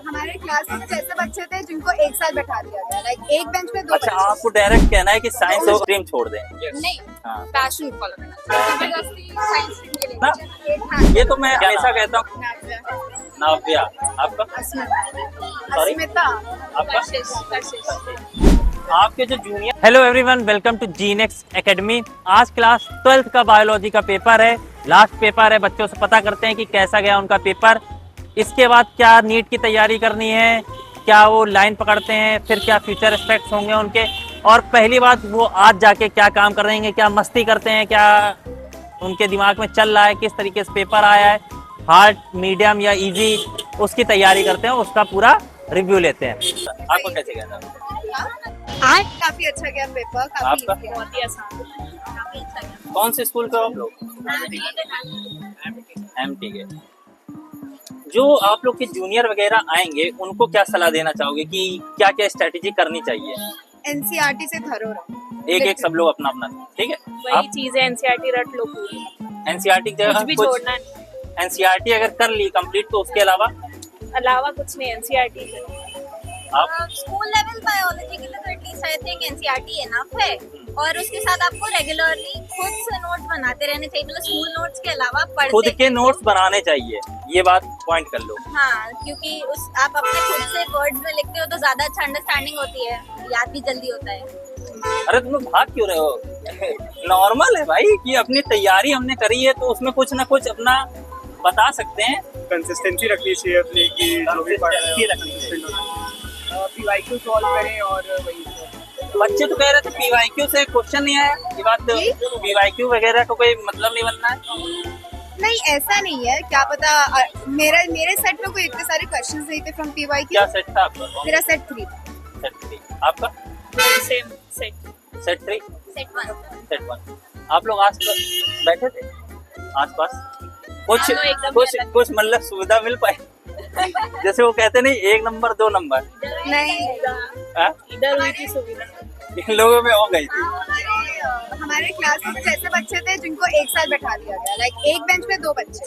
हमारे क्लास में कुछ ऐसे बच्चे थे जिनको एक साल बैठा दिया गया, लाइक एक बेंच में दो अच्छा, बच्चे। आपको डायरेक्ट कहना है कि साइंस और स्ट्रीम छोड़ दें? नहीं, हाँ पैशन फॉलो करना, जबरदस्ती साइंस स्ट्रीम के ना, लिए। हाँ, ये तो मैं हमेशा कहता हूँ। नाज़िया, नाव्या, आपका? अस्मिता, आपका? कशिश। आपके जो junior. Hello everyone, welcome to Genex academy. आज क्लास 12th का बायोलॉजी का पेपर है, लास्ट पेपर है। बच्चों से पता करते हैं कि कैसा गया उनका पेपर, इसके बाद क्या नीट की तैयारी करनी है, क्या वो लाइन पकड़ते हैं, फिर क्या फ्यूचर एस्पेक्ट्स होंगे उनके, और पहली बात वो आज जाके क्या काम करेंगे, क्या मस्ती करते हैं, क्या उनके दिमाग में चल रहा है, किस तरीके से पेपर आया है, हार्ड, मीडियम या इजी, उसकी तैयारी करते हैं, उसका पूरा रिव्यू लेते हैं। आपको कैसे गया था? काफी अच्छा गया पेपर, काफी आपका? easy है। बहुत ही आसान, काफी अच्छा गया। कौन से स्कूल का आप लोग? एमटी के। जो आप लोग के जूनियर वगैरह आएंगे उनको क्या सलाह देना चाहोगे कि क्या क्या स्ट्रेटेजी करनी चाहिए? एनसीईआरटी से थरो रहो। एक एक सब लोग अपना अपना, ठीक है? वही चीज है, एनसीईआरटी रट लो पूरी, एनसीईआरटी की जगह कुछ भी छोड़ना नहीं। एनसीईआरटी अगर कर ली कंप्लीट तो उसके अलावा कुछ नहीं, एनसीईआरटी से। आप स्कूल लेवल बायोलॉजी के लिए तो at least I think NCERT enough है, और उसके साथ आपको रेगुलरली खुद से नोट्स बनाते रहने चाहिए, मतलब स्कूल नोट्स के अलावा खुद पढ़ते के नोट्स बनाने चाहिए, ये बात पॉइंट कर लो। हाँ, क्योंकि उस आप अपने खुद से वर्ड्स में लिखते हो तो ज्यादा अच्छा अंडरस्टैंडिंग होती है, याद भी जल्दी होता है। अरे तुम लोग भाग क्यों रहे हो? नॉर्मल है भाई कि अपनी तैयारी हमने करी है तो उसमें कुछ ना कुछ अपना बता सकते हैं। कंसिस्टेंसी रखनी चाहिए अपनी कि जो भी पढ़ रहे Consistency रखनी चाहिए। पीवाईक्यू सॉल्व करें और वही बच्चे तो कह रहे थे पीवाईक्यू से क्वेश्चन नहीं आया, ये बात पीवाईक्यू वगैरह का कोई मतलब नहीं बनना है। नहीं, ऐसा नहीं है, क्या पता। मेरे सेट में कोई इतने सारे क्वेश्चंस नहीं थे फ्रॉम पीवाईक्यू। क्या सेट था आपका? मेरा सेट 3 सेट 3। आपका? Same set. Set 3, set 1 set 1। आप लोग आस पास बैठे थे, आस पास कुछ हाँ, तो एकदम कुछ अलग। कुछ मतलब सुविधा मिल पाई? जैसे वो कहते नहीं, 1 नंबर 2 नंबर, नहीं, हाँ? इधर हुई थी सुविधा। इन लोगों में हो गई थी। हमारे क्लास में कुछ ऐसे बच्चे थे जिनको एक साल बैठा दिया गया, लाइक एक बेंच में दो बच्चे।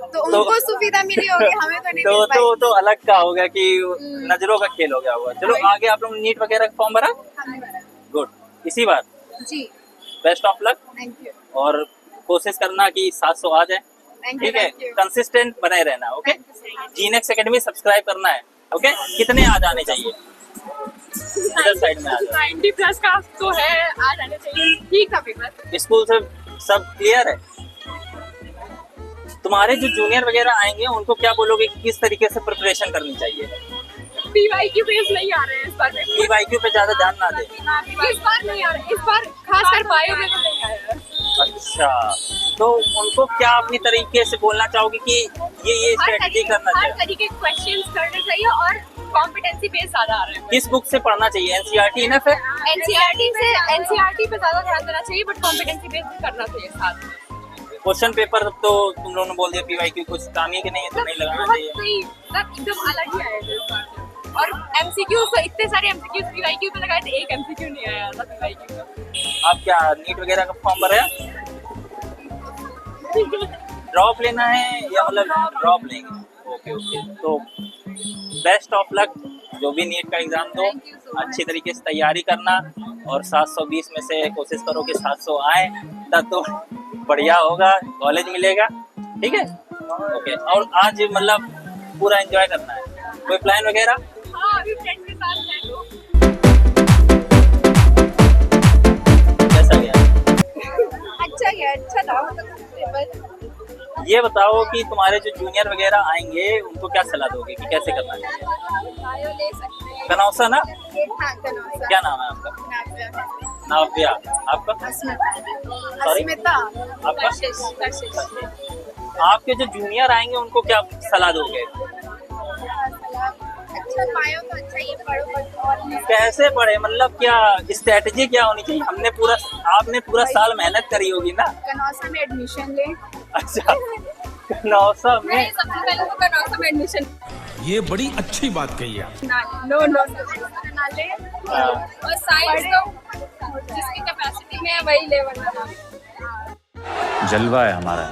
तो उनको सुविधा मिली होगी, हमें तो नहीं मिल पाई। तो अलग का हो गया कि नजरों का खेल हो गया होगा। चलो आगे, आप लोग नीट वगैरह का फॉर्म भरा? हमने भरा। गुड, इसी बात जी, best of luck, thank you, और कोशिश करना कि 700 आ जाए, थैंक यू, ठीक है? Thank you. कंसिस्टेंट बने रहना, ओके? जीनेक्स एकेडमी सब्सक्राइब करना है, ओके? कितने आ जाने चाहिए? इधर साइड में आ जाओ। 90+ का तो है, आ जाने चाहिए। ठीक था पेपर। स्कूल से सब क्लियर है? तुम्हारे जो जूनियर वगैरह आएंगे उनको क्या बोलोगे कि किस तरीके से प्रिपरेशन करनी चाहिए? पीवाईक्यू बेस नहीं आ रहे हैं इस बार में। पीवाईक्यू पे ज्यादा ध्यान ना दे। इस बार नहीं आ रहे, इस बार खासकर बायो में नहीं आया है। अच्छा, तो उनको क्या अपनी तरीके से बोलना चाहोगे कि ये स्ट्रेटेजी करना हर चाहिए? तरीके के क्वेश्चंस करने चाहिए, और कॉम्पिटेंसी बेस ज्यादा आ रहे हैं। किस बुक से पढ़ना चाहिए? एनसीईआरटी इनफ है? एनसीईआरटी पे ज्यादा ध्यान देना चाहिए, बट कॉम्पिटेंसी बेस करना चाहिए साथ में। क्वेश्चन पेपर तो तुम लोगों ने बोल दिया पीवाईक्यू कुछ काम ही के नहीं है तो नहीं लगाना बहुत चाहिए। सही, मतलब एकदम अलग ही आए थे इस बार। और एमसीक्यू तो इतने सारे एमसीक्यूज पीवाईक्यू पे लगाए थे, एक एमसीक्यू नहीं आया था पीवाईक्यू का। आप क्या नीट वगैरह का फॉर्म भरा? ड्रॉप लेना है या मतलब ड्रॉप लेंगे? ओके ओके, तो बेस्ट ऑफ लक, जो भी नीट का एग्जाम दो, अच्छी तरीके से तैयारी करना, और 720 में से कोशिश करो कि 700 आए, तब तो बढ़िया होगा, कॉलेज मिलेगा, ठीक है? ओके, और आज मतलब पूरा एंजॉय करना है, कोई प्लान वगैरह? हाँ, अभी फ्रेंड्स के साथ हैं लोग। कैसा गया? अच्छा गया, अच्छा था मतलब पेपर। ये बताओ कि तुम्हारे जो जूनियर वगैरह आएंगे उनको क्या सलाह दोगे कि कैसे करना है? बायो ले सकते हैं। कनौसा ना? हाँ, कनौसा। क्या नाम है आपका? नाज़िया, नाव्या, आपका? अस्मिता, Sorry? अस्मिता, आपका? कशिश। आपके जो जूनियर आएंगे उनको क्या सलाह दोगे? अच्छा, बायो तो अच्छा ही है, पढ़ो और कैसे पढ़े, मतलब क्या स्ट्रेटेजी क्या होनी चाहिए? आपने पूरा साल मेहनत करी होगी ना? कनौसा में एडमिशन ले। अच्छा, कनौसा में? नहीं, सबसे पहले तो कनौसा में एडमिशन ये बड़ी अच्छी बात कही आप। नो ना ले, हाँ। और साइंस तो जिसकी कैपेसिटी में है वही ले, वरना जलवा है हमारा।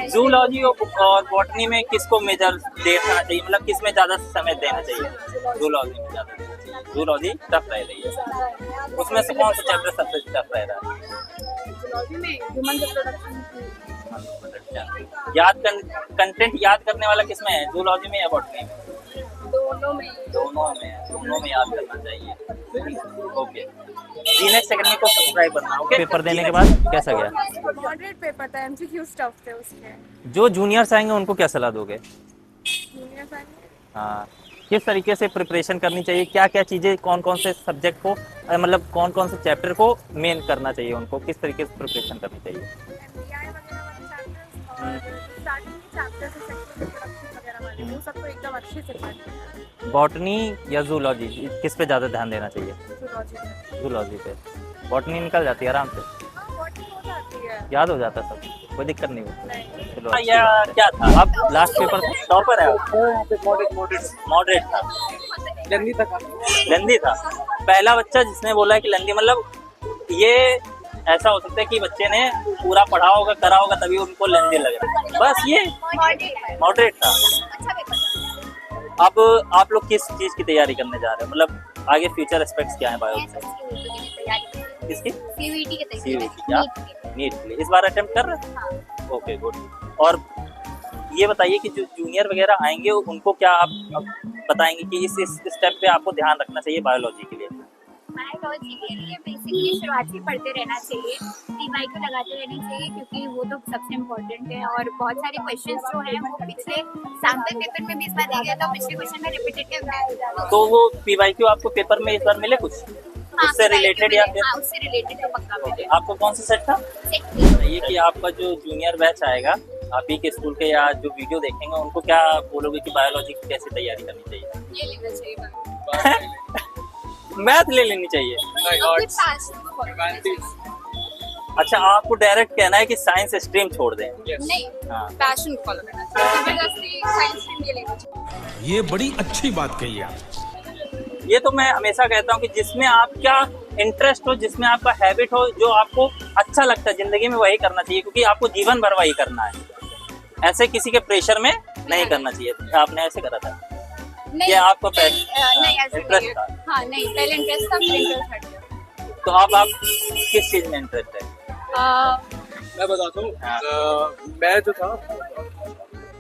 जूलॉजी और बॉटनी में किसको मेजर देना चाहिए, मतलब किस में ज्यादा समय देना चाहिए? जूलॉजी में ज्यादा देना चाहिए। जूलॉजी टफ रह रही है, उसमें से कौन सा चैप्टर सबसे टफ रह रहा है? जूलॉजी में ह्यूमन रिप्रोडक्शन कंटेंट याद करने वाला किसमें है, जूलॉजी में या बॉटनी में? दोनों में दोनों में याद करना चाहिए। ओके, जीनेक्स एकेडमी को सब्सक्राइब करना। ओके, पेपर देने के बाद कैसा गया? मॉडरेट पेपर था, एमसीक्यू स्टफ थे उसके। जो जूनियर्स आएंगे उनको क्या सलाह दोगे? जूनियर्स आएंगे हाँ, किस तरीके से प्रिपरेशन करनी चाहिए, क्या क्या चीज़ें, कौन कौन से सब्जेक्ट को मतलब कौन कौन से चैप्टर को मेन करना चाहिए, उनको किस तरीके से प्रिपरेशन करनी चाहिए? एमबीआई वगैरह वाले चैप्टर्स और स्टार्टिंग के चैप्टर्स है सेक्शन रिप्रोडक्शन वगैरह वाले, वो सबको एकदम अच्छे से पढ़ना है। बॉटनी या जूलॉजी, किस पे ज़्यादा ध्यान देना चाहिए? जूलॉजी जूलॉजी पे। बॉटनी निकल जाती है आराम से, बॉटनी हो जाती है। याद हो जाता है सब, कोई दिक्कत नहीं होती। नहीं। चलो, या क्या था अब लास्ट पेपर टॉपर है? मॉडरेट था, लेंदी था। पहला बच्चा जिसने बोला है कि लेंदी, मतलब ये ऐसा हो सकता है कि बच्चे ने पूरा पढ़ा होगा, करा होगा, तभी उनको लेंदी लग रहा है, बस ये मॉडरेट था। अच्छा पेपर अब आप लोग किस चीज़ की तैयारी करने जा रहे हैं, मतलब आगे फ्यूचर एस्पेक्ट्स क्या है बायो किसकी? सीवीटी के सीवीटी क्या? नीट के लिए इस बार अटेम्प्ट कर रहे हैं? Okay, good. और ये बताइए कि जो जूनियर वगैरह आएंगे उनको क्या आप बताएंगे कि इस स्टेप पे आपको ध्यान रखना चाहिए बायोलॉजी के लिए? बायोलॉजी के लिए बेसिकली शुरुआत से पढ़ते रहना चाहिए, पीवाई को लगाते रहना चाहिए, क्योंकि वो तो सबसे इम्पोर्टेंट है। और बहुत सारे क्वेश्चंस जो हैं वो पिछले सैम्पल पेपर में भी इस बार दिए गए, तो पिछले क्वेश्चन में रिपीटेटिव है। तो वो पीवाईक्यू आपको पेपर में इस बार मिले कुछ उससे रिलेटेड या फिर? हाँ, उससे रिलेटेड तो पक्का मिले। आपको कौन सा सेट था? ये कि आपका जो जूनियर बैच आएगा आप ही के स्कूल के या जो वीडियो देखेंगे उनको क्या बोलोगे कि बायोलॉजी की कैसे तैयारी करनी चाहिए? ये लेना चाहिए। मैथ ले लेनी चाहिए। अच्छा, आपको डायरेक्ट कहना है कि साइंस स्ट्रीम छोड़ दें? नहीं, हाँ। पैशन फॉलो करना चाहिए, जबरदस्ती साइंस स्ट्रीम ये लेना चाहिए। ये बड़ी अच्छी बात कही आप। ये तो मैं हमेशा कहता हूँ कि जिसमें आपका इंटरेस्ट हो, जिसमें आपका हैबिट हो, जो आपको अच्छा लगता है जिंदगी में, वही करना चाहिए, क्योंकि आपको जीवन भर वही करना है। ऐसे किसी के प्रेशर में नहीं करना चाहिए। आपने ऐसे करा था? नहीं, ये आपको नहीं ऐसे इंटरेस्ट नहीं था? है। हाँ, नहीं, पहले इंटरेस्ट था, फिर इंटरेस्ट हट गया। तो अब आप किस चीज में इंटरेस्ट है? मैं बताता हूँ, मैं जो था,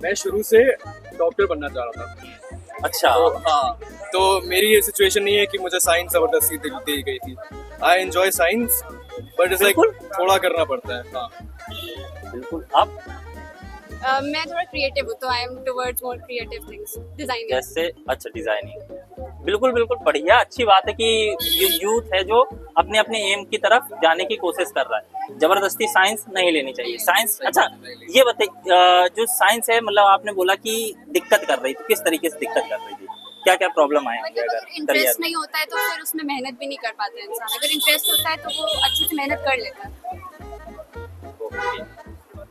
मैं शुरू से डॉक्टर बनना चाह रहा था। अच्छा। तो हाँ, तो मेरी ये सिचुएशन नहीं है कि मुझे साइंस जबरदस्ती दी गई थी। I enjoy science, but it's like थोड़ा करना पड़ता है। हाँ बिल्कुल। आप मैं थोड़ा क्रिएटिव हूँ, तो I am towards more creative things, designing. जैसे अच्छा, डिजाइनिंग। बिल्कुल बिल्कुल, बढ़िया, अच्छी बात है कि ये यूथ है जो अपने अपने एम की तरफ जाने की कोशिश कर रहा है। जबरदस्ती साइंस नहीं लेनी चाहिए। साइंस, अच्छा ये बताइए, जो साइंस है, मतलब आपने बोला कि दिक्कत कर रही थी, किस तरीके से दिक्कत कर रही थी, क्या क्या प्रॉब्लम आए? मतलब अगर इंटरेस्ट नहीं होता है तो फिर उसमें मेहनत भी नहीं कर पाते इंसान। अगर इंटरेस्ट होता है तो वो अच्छे से मेहनत कर लेता है।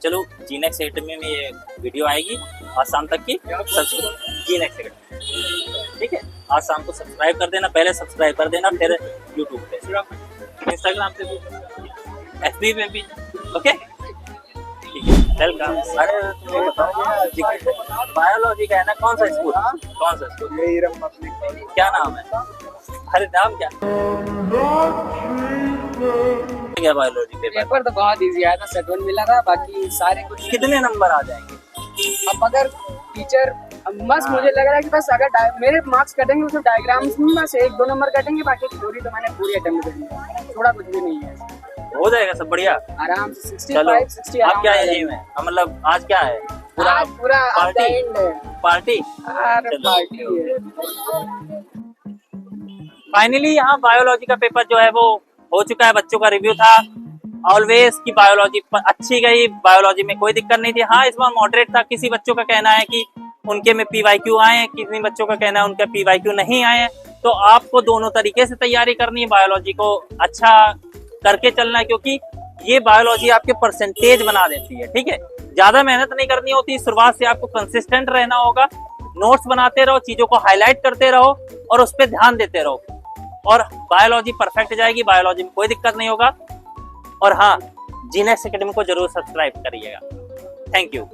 चलो, जीनेक्स एकेडमी में ये वीडियो आएगी आज शाम तक की। जीनेक्स एकेडमी, ठीक है, आज शाम को सब्सक्राइब कर देना, पहले सब्सक्राइब कर देना, फिर यूट्यूब पे, इंस्टाग्राम पे भी, एफबी में भी। ओके, ठीक है, वेलकम। अरे तुम्हें बताओ, बायोलॉजी का है ना, कौन सा स्कूल? कौन सा स्कूल? क्या नाम है? अरे नाम क्या? क्या बायोलॉजी पेपर तो बहुत इजी आया था, सेट 1 मिला था, बाकी सारे कुछ। कितने नंबर आ जाएंगे? अब अगर टीचर बस मुझे लग रहा है कि बस अगर मेरे मार्क्स कटेंगे उसमें डायग्राम्स में बस 1-2 नंबर कटेंगे, बाकी थ्योरी तो मैंने पूरी अटेम्प्ट कर ली, थोड़ा कुछ भी नहीं है, हो जाएगा सब बढ़िया आराम से 65-60। आप क्या एम है, मतलब आज क्या है? पूरा पार्टी पार्टी पार्टी है। फाइनली यहाँ बायोलॉजी का पेपर जो है वो हो चुका है, बच्चों का रिव्यू था। ऑलवेज की बायोलॉजी अच्छी गई, बायोलॉजी में कोई दिक्कत नहीं थी। हाँ, इस बार मॉडरेट था। किसी बच्चों का कहना है कि उनके में पीवाईक्यू आए हैं, किसी बच्चों का कहना है उनके पीवाईक्यू नहीं आए हैं। तो आपको दोनों तरीके से तैयारी करनी है, बायोलॉजी को अच्छा करके चलना है, क्योंकि ये बायोलॉजी आपके परसेंटेज बना देती है। ठीक है, ज्यादा मेहनत नहीं करनी होती, शुरुआत से आपको कंसिस्टेंट रहना होगा, नोट्स बनाते रहो, चीजों को हाईलाइट करते रहो और उस पर ध्यान देते रहो, और बायोलॉजी परफेक्ट जाएगी। बायोलॉजी में कोई दिक्कत नहीं होगा। और हाँ, जीनेक्स एकेडमी को जरूर सब्सक्राइब करिएगा। Thank you.